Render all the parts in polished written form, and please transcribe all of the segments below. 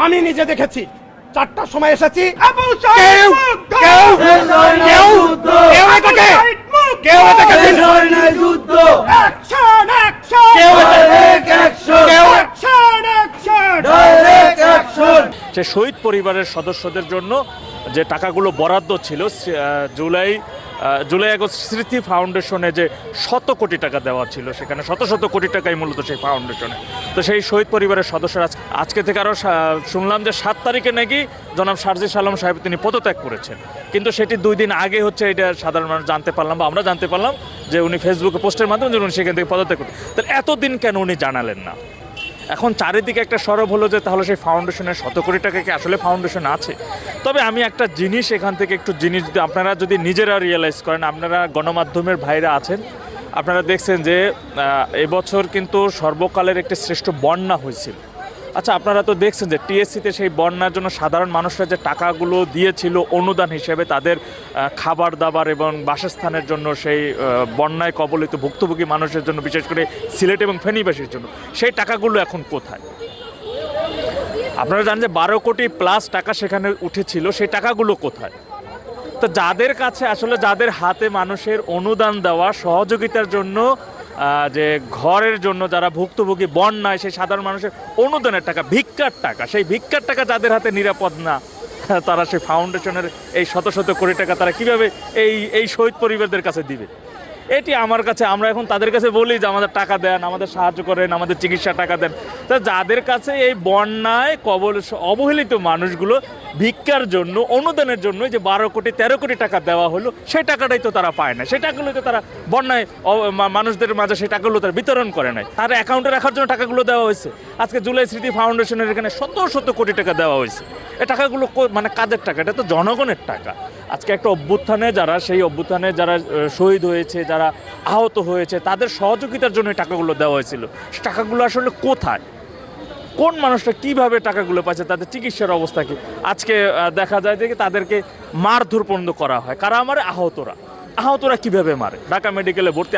আমি নিজে দেখেছি 4টার সময় এসেছি, সে শহীদ পরিবারের সদস্যদের জন্য যে টাকাগুলো বরাদ্দ ছিল জুলাই আগস্ট স্মৃতি ফাউন্ডেশনে যে 100 কোটি টাকা দেওয়া ছিল, সেখানে শত শত কোটি টাকাই মূলত সেই ফাউন্ডেশনে। তো সেই শহীদ পরিবারের সদস্যরা আজকে থেকে আরও শুনলাম যে 7 তারিখে নাকি জনাব শারজিস আলম সাহেব তিনি পদত্যাগ করেছেন, কিন্তু সেটি 2 দিন আগে হচ্ছে এটা সাধারণ মানুষ জানতে পারলাম বা আমরা জানতে পারলাম যে উনি ফেসবুকে পোস্টের মাধ্যমে যে উনি সেখান থেকে পদত্যাগ করতেন। তাহলে এতদিন কেন উনি জানালেন না? এখন চারিদিকে একটা সরব হলো যে তাহলে সেই ফাউন্ডেশনের 100 কোটি টাকা কি আসলে ফাউন্ডেশন আছে? তবে আমি একটা জিনিস এখান থেকে একটু জিনিস যদি আপনারা যদি নিজেরা রিয়েলাইজ করেন, আপনারা গণমাধ্যমের ভাইরা আছেন, আপনারা দেখছেন যে এবছর কিন্তু সর্বকালের একটি শ্রেষ্ঠ বন্যা হয়েছিল। আচ্ছা, আপনারা তো দেখছেন যে টিএসসিতে সেই বন্যার জন্য সাধারণ মানুষরা যে টাকাগুলো দিয়েছিল অনুদান হিসেবে তাদের খাবার দাবার এবং বাসস্থানের জন্য, সেই বন্যায় কবলিত ভুক্তভোগী মানুষের জন্য, বিশেষ করে সিলেট এবং ফেনীবাসীর জন্য, সেই টাকাগুলো এখন কোথায়? আপনারা জানেন যে 12 কোটি প্লাস টাকা সেখানে উঠেছিল, সেই টাকাগুলো কোথায়? তো যাদের কাছে আসলে যাদের হাতে মানুষের অনুদান দেওয়া, সহযোগিতার জন্য, যে ঘরের জন্য যারা ভুক্তভোগী বন্যায়, সেই সাধারণ মানুষের অনুদানের টাকা, ভিক্ষার টাকা, সেই ভিক্ষার টাকা যাদের হাতে নিরাপদ না, তারা সেই ফাউন্ডেশনের এই শত শত কোটি টাকা তারা কীভাবে এই শহীদ পরিবারদের কাছে দিবে? এটি আমার কাছে, আমরা এখন তাদের কাছে বলি যে আমাদের টাকা দেন, আমাদের সাহায্য করেন, আমাদের চিকিৎসা টাকা দেন। তা যাদের কাছে এই বন্যায় অবহেলিত মানুষগুলো ভিক্ষার জন্য, অনুদানের জন্য যে 12 কোটি 13 কোটি টাকা দেওয়া হলো, সেই টাকাটাই তো তারা পায় না। সেই টাকাগুলো তো তারা বন্যায় মানুষদের মাঝে সেই টাকাগুলো তারা বিতরণ করে নাই, তার অ্যাকাউন্টে রাখার জন্য টাকাগুলো দেওয়া হয়েছে। আজকে জুলাই স্মৃতি ফাউন্ডেশনের এখানে শত শত কোটি টাকা দেওয়া হয়েছে। এই টাকাগুলো মানে কাদের টাকা? এটা তো জনগণের টাকা। আজকে একটা অভ্যুত্থানে যারা, সেই অভ্যুত্থানে যারা শহীদ হয়েছে, যারা আহত হয়েছে, তাদের সহযোগিতার জন্য এই টাকাগুলো দেওয়া হয়েছিল। টাকাগুলো আসলে কোথায়? কোন মানুষটা কিভাবে টাকাগুলো পাচ্ছে? তাদের চিকিৎসার অবস্থা কি? আজকে দেখা যায় যে তাদেরকে মারধর পর্যন্ত করা হয়। কারা মারে? আহতরা কিভাবে মারে? ঢাকা মেডিকেলে ভর্তি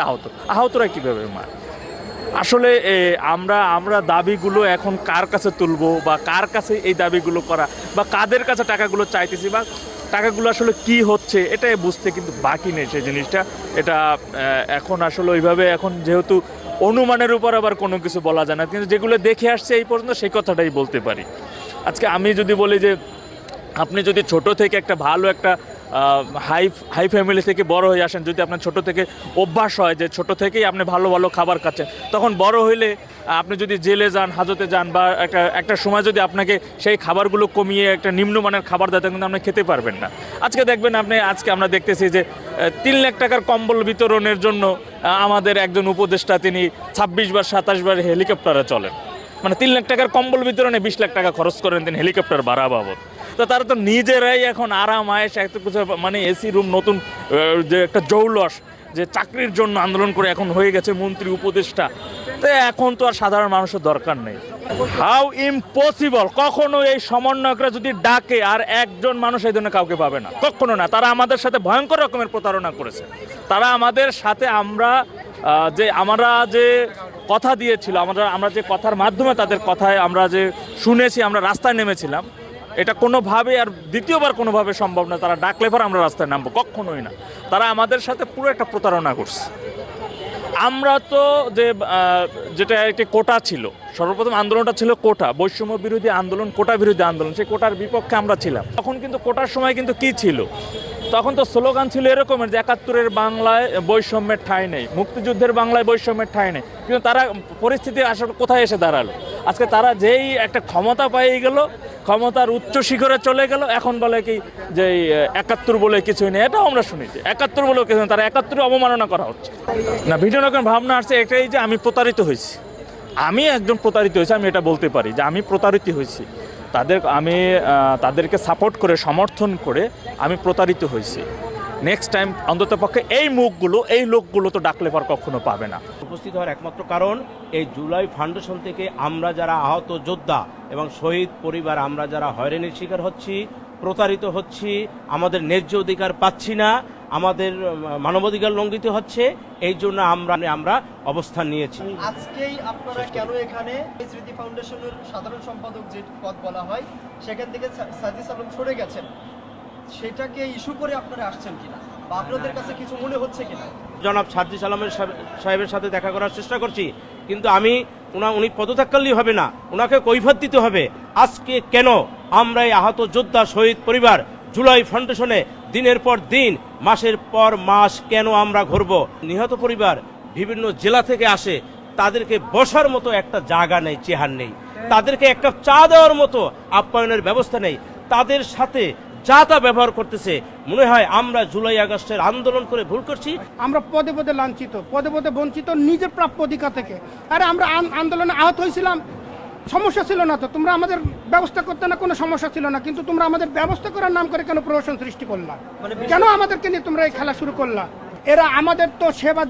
আহতরা কিভাবে মারে? আসলে আমরা দাবিগুলো এখন কার কাছে তুলবো, বা কার কাছে এই দাবিগুলো করা, বা কাদের কাছে টাকাগুলো চাইতেছি, বা টাকাগুলো আসলে কি হচ্ছে, এটাই বুঝতে কিন্তু বাকি নেই সেই জিনিসটা। এটা এখন আসলে ওইভাবে, এখন যেহেতু অনুমানের উপর আবার কোনো কিছু বলা যায় না, কিন্তু যেগুলো দেখে আসছে এই পর্যন্ত সেই কথাটাই বলতে পারি। আজকে আমি যদি বলি যে আপনি যদি ছোট থেকে একটা ভালো একটা হাই ফ্যামিলি থেকে বড় হয়ে আসেন, যদি আপনার ছোট থেকে অভ্যাস হয় যে ছোট থেকেই আপনি ভালো ভালো খাবার খাচ্ছেন, তখন বড় হইলে আপনি যদি জেলে যান, হাজতে যান, বা একটা সময় যদি আপনাকে সেই খাবারগুলো কমিয়ে একটা নিম্নমানের খাবার দেয়, কিন্তু আপনি খেতে পারবেন না। আজকে দেখবেন আজকে আমরা দেখতেছি যে 3 লাখ টাকার কম্বল বিতরণের জন্য আমাদের একজন উপদেষ্টা তিনি 26 বার 27 বার হেলিকপ্টারে চলেন। মানে 3 লাখ টাকার কম্বল বিতরণে 20 লাখ টাকা খরচ করেন তিনি হেলিকপ্টার ভাড়া বাবদ। তো তারা তো নিজেরাই এখন আরাম আয়েস এত কিছু, মানে এসি রুম, নতুন যে একটা জৌলস, যে চাকরির জন্য আন্দোলন করে এখন হয়ে গেছে মন্ত্রী উপদেষ্টা। তো এখন তো আর সাধারণ মানুষের দরকার নেই। How impossible! কখনো এই সমন্বয়করা যদি ডাকে আর একজন মানুষ এই জন্য কাউকে পাবে না, কখনো না। তারা আমাদের সাথে ভয়ঙ্কর রকমের প্রতারণা করেছে। তারা আমাদের সাথে, আমরা যে কথা দিয়েছিল, আমরা যে কথার মাধ্যমে তাদের কথায় আমরা যে শুনেছি, আমরা রাস্তায় নেমেছিলাম, এটা কোনোভাবে আর দ্বিতীয়বার কোনোভাবে সম্ভব না। তারা ডাকলে পর আমরা রাস্তায় নামবো, কখনোই না। তারা আমাদের সাথে পুরো একটা প্রতারণা করছে। আমরা তো যেটা একটি কোটা ছিল, সর্বপ্রথম আন্দোলনটা ছিল কোটা, বৈষম্য বিরোধী আন্দোলন, কোটা বিরোধী আন্দোলন। সেই কোটার বিপক্ষে আমরা ছিলাম। তখন কিন্তু কোটার সময় কিন্তু কি ছিল, তখন তো স্লোগান ছিল এরকমের যে 71-এর বাংলায় বৈষম্যের ঠাঁই নেই, মুক্তিযুদ্ধের বাংলায় বৈষম্যের ঠাঁই নেই। কিন্তু তারা পরিস্থিতি আসলে কোথায় এসে দাঁড়ালো? আজকে তারা যেই একটা ক্ষমতা পেয়ে গেল, ক্ষমতার উচ্চ শিখরে চলে গেল, এখন বলে কি যে 71 বলে কিছুই নেই। এটাও আমরা শুনেছি, 71 বলেও কিছু নেই, তারা 71 অবমাননা করা হচ্ছে না। ভিন্ন রকম ভাবনা আসছে এটাই যে আমি প্রতারিত হয়েছি, আমি একজন প্রতারিত হয়েছি, আমি এটা বলতে পারি যে আমি প্রতারিত হয়েছি। তাদেরকে সাপোর্ট করে, সমর্থন করে আমি প্রতারিত হয়েছি। নেক্সট টাইম অন্তত পক্ষে এই মুখগুলো, এই লোকগুলো তো ডাকলে পর কখনো পাবে না। উপস্থিত হওয়ার একমাত্র কারণ এই জুলাই ফাউন্ডেশন থেকে আমরা যারা আহত যোদ্ধা এবং শহীদ পরিবার, আমরা যারা হয়রানির শিকার হচ্ছি, প্রতারিত হচ্ছি, আমাদের ন্যায্য অধিকার পাচ্ছি না, আমাদের মানবাধিকার লঙ্ঘিত হচ্ছে, এই জন্য আমরা অবস্থান নিয়েছি। আজকেই আপনারা কেন এখানে স্মৃতি ফাউন্ডেশনের সাধারণ সম্পাদক যে পদ বলা হয় সেখান থেকে সাজিস আলম সরে গেছেন, সেটাকে ইস্যু করে আপনারা আসছেন কিনা বা আপনাদের কাছে কিছু মনে হচ্ছে কিনা? জনাব সাজিস আলমের সাহেবের সাথে দেখা করার চেষ্টা করছি, কিন্তু উনি পদত্যাগ করলেই হবে না, ওনাকে কৈফিয়ত দিতে হবে আজকে কেন আমরা এই আহত যোদ্ধা শহীদ পরিবার জুলাই ফাউন্ডেশনে দিনের পর দিন মাসের পর মাস কেন আমরা ঘুরব। নিহত পরিবার বিভিন্ন জেলা থেকে আসে, তাদেরকে বসার মতো একটা জায়গা নেই, চেহার নেই, তাদেরকে একটা চা দেওয়ার মতো আপ্যায়নের ব্যবস্থা নেই, তাদের সাথে যা তা ব্যবহার করতেছে। মনে হয় আমরা জুলাই আগস্টের আন্দোলন করে ভুল করছি। আমরা পদে পদে লাঞ্ছিত, পদে পদে বঞ্চিত নিজের প্রাপ্য অধিকার থেকে। আরে আমরা আন্দোলনে আহত হয়েছিলাম, সমস্যা ছিল না তো, তোমরা আমাদের ব্যবস্থা করতে না, কোনো সমস্যা ছিল না, কিন্তু তোমরা আমাদের ব্যবস্থা করার নাম করে কেন প্রহসন সৃষ্টি করলা? কেন আমাদেরকে নিয়ে তোমরা এই খেলা শুরু করলা? এরা আমাদের তো সেবা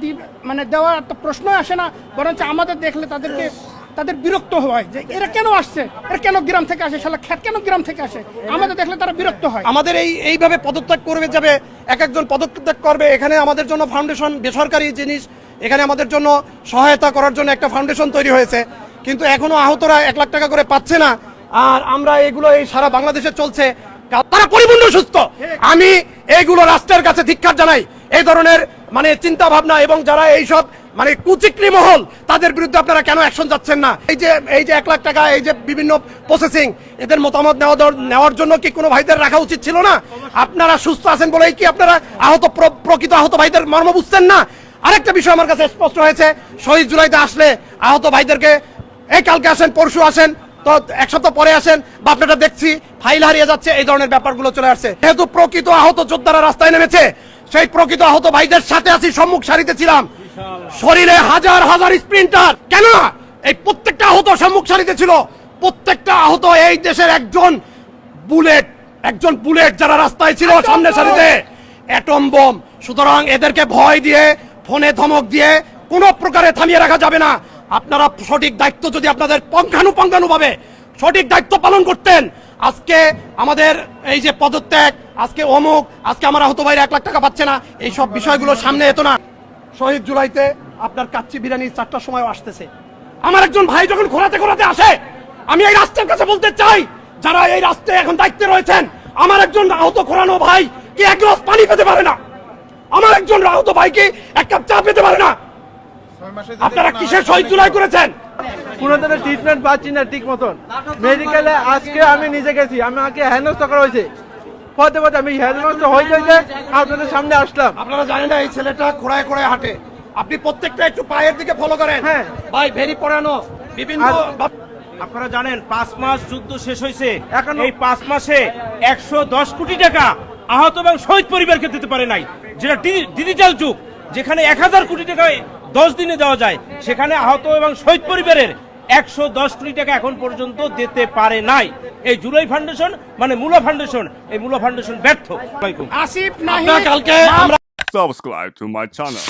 দেওয়ার তো প্রশ্নই আসে না, বরঞ্চ আমাদের দেখলে তাদের বিরক্ত হয় যে এরা কেন আসছে, এরা কেন গ্রাম থেকে আসে, শালা খ্যাত কেন গ্রাম থেকে আসে, আমাদের দেখলে তারা বিরক্ত হয়। আমাদের এইভাবে পদত্যাগ করবে যাবে, এক একজন পদত্যাগ করবে। এখানে আমাদের জন্য ফাউন্ডেশন বেসরকারি জিনিস, এখানে আমাদের জন্য সহায়তা করার জন্য একটা ফাউন্ডেশন তৈরি হয়েছে, কিন্তু এখনো আহতরা 1 লাখ টাকা করে পাচ্ছে না। আর আমরা এগুলো এই সারা বাংলাদেশে চলছে, তারা পরিপূর্ণ সুস্থ। আমি এইগুলো রাষ্ট্রের কাছে ধিক্কার জানাই, এই ধরনের চিন্তা ভাবনা এবং যারা এইসব কুচিকরি মহল, তাদের বিরুদ্ধে আপনারা কেন অ্যাকশন যাচ্ছেন না? এই যে 1 লাখ টাকা, এই যে বিভিন্ন প্রসেসিং, এদের মতামত নেওয়ার জন্য কি কোনো ভাইদের রাখা উচিত ছিল না? আপনারা সুস্থ আছেন বলেই কি আপনারা প্রকৃত আহত ভাইদের মর্ম বুঝছেন না? আরেকটা বিষয় আমার কাছে স্পষ্ট হয়েছে, শহীদ জুলাইতে আসলে আহত ভাইদেরকে এই কালকে আসেন, পরশু আসেন, তো 1 সপ্তাহ পরে আসেন, বা আপনারা দেখছি ফাইল হারিয়ে যাচ্ছে, এই ধরনের ব্যাপারগুলো চলে আসছে। যেহেতু প্রকৃত আহত যোদ্ধারা রাস্তায় নেমেছে, সেই প্রকৃত আহত ভাইদের সাথে আছি, সম্মুখ সারিতে ছিলাম, শরীরে হাজার হাজার স্প্রিন্টার, কেন না এই প্রত্যেকটা আহত সম্মুখ সারিতে ছিল, প্রত্যেকটা আহত এই দেশের একজন বুলেট যারা রাস্তায় ছিল সামনে সারিতে, অ্যাটম বোম। সুতরাং এদেরকে ভয় দিয়ে, ফোনে ধমক দিয়ে কোনো প্রকারে থামিয়ে রাখা যাবে না। আপনারা সঠিক দায়িত্ব যদি আপনাদের পঙ্খানুভাবে সঠিক দায়িত্ব পালন করতেন, আজকে আমাদের এই যে পদত্যাগ, আজকে অমুক, আজকে আমার আহত ভাইরা 1 লাখ টাকা পাচ্ছে না, এই সব বিষয়গুলো সামনে এতো না। শহীদ জুলাইতে আপনার কাচ্চি বিরিয়ানি 4টার সময় আসতেছে, আমার একজন ভাই যখন ঘোরাতে আসে, আমি এই রাষ্ট্রের কাছে বলতে চাই, যারা এই রাষ্ট্রে এখন দায়িত্বে রয়েছেন, আমার একজন আহত ঘোরানো ভাই কি 1 গ্লাস পানি পেতে পারে না? আমার একজন আহত ভাই কি 1 কাপ চা পেতে পারে না? আপনারা কিসের শহীদ জুলাই করেছেন? কোনো ধরনের ট্রিটমেন্ট পাচ্ছি না ঠিক মতন। মেডিকেলে আজকে আমি নিজে গেছি, আমাকে হেনস্থা করা হয়েছে, পদে পদে আমি হেনস্থা হয়ে আপনাদের সামনে আসলাম। আপনারা জানেন না এই ছেলেটা খোঁড়ায় হাঁটে, আপনি প্রত্যেকটা একটু পায়ের দিকে ফলো করেন। হ্যাঁ ভাই, ভেরি পড়ানো বিভিন্ন। আপনারা জানেন 5 মাস যুদ্ধ শেষ হয়েছে, এখন এই 5 মাসে 110 কোটি টাকা আহত এবং শহীদ পরিবারকে দিতে পারে নাই, যেটা ডিজিটাল যুগ, যেখানে 1000 কোটি টাকা 10 দিনে দেওয়া যায়, সেখানে আহত এবং শহীদ পরিবারের 110 কোটি টাকা এখন পর্যন্ত দিতে পারে নাই। এই জুলাই ফাউন্ডেশন মূলা ফাউন্ডেশন, এই মূলা ফাউন্ডেশন ব্যর্থ। আসিফ নাহি কালকে Subscribe to my channel.